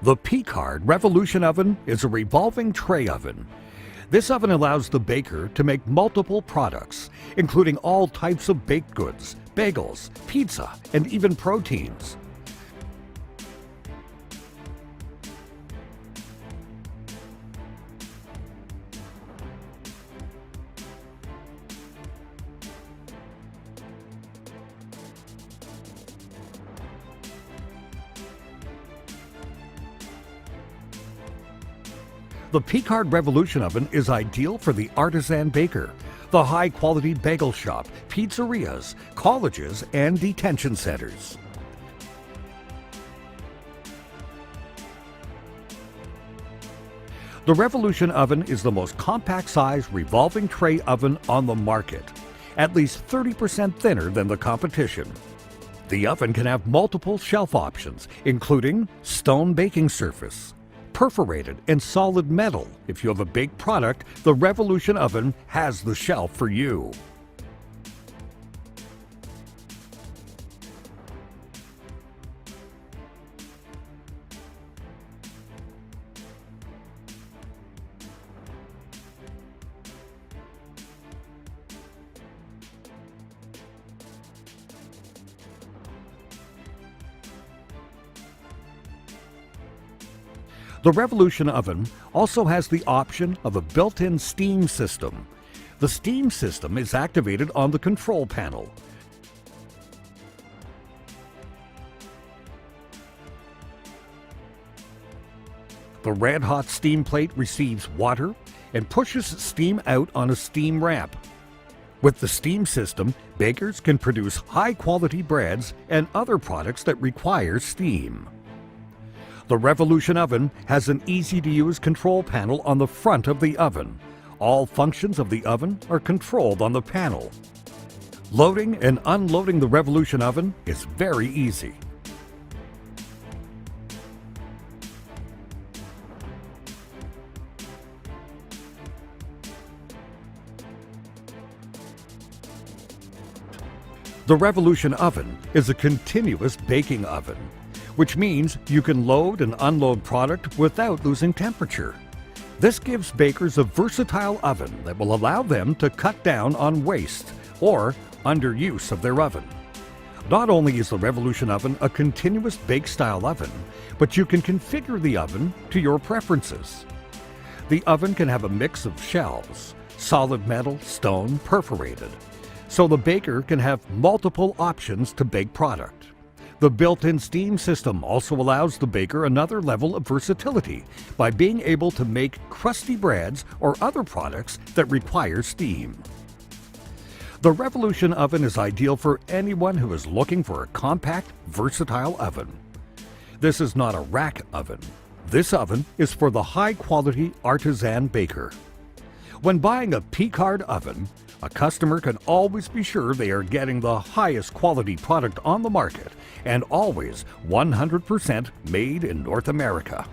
The Picard Revolution Oven is a revolving tray oven. This oven allows the baker to make multiple products, including all types of baked goods, bagels, pizza, and even proteins. The Picard Revolution Oven is ideal for the artisan baker, the high-quality bagel shop, pizzerias, colleges, and detention centers. The Revolution Oven is the most compact-sized revolving tray oven on the market, at least 30% thinner than the competition. The oven can have multiple shelf options, including stone baking surface, perforated and solid metal. If you have a baked product, the Revolution Oven has the shelf for you. The Revolution Oven also has the option of a built-in steam system. The steam system is activated on the control panel. The red-hot steam plate receives water and pushes steam out on a steam ramp. With the steam system, bakers can produce high-quality breads and other products that require steam. The Revolution Oven has an easy-to-use control panel on the front of the oven. All functions of the oven are controlled on the panel. Loading and unloading the Revolution Oven is very easy. The Revolution Oven is a continuous baking oven, which means you can load and unload product without losing temperature. This gives bakers a versatile oven that will allow them to cut down on waste or underuse of their oven. Not only is the Revolution Oven a continuous bake-style oven, but you can configure the oven to your preferences. The oven can have a mix of shelves, solid metal, stone, perforated, so the baker can have multiple options to bake product. The built-in steam system also allows the baker another level of versatility by being able to make crusty breads or other products that require steam. The Revolution Oven is ideal for anyone who is looking for a compact, versatile oven. This is not a rack oven. This oven is for the high-quality artisan baker. When buying a Picard oven, a customer can always be sure they are getting the highest quality product on the market and always 100% made in North America.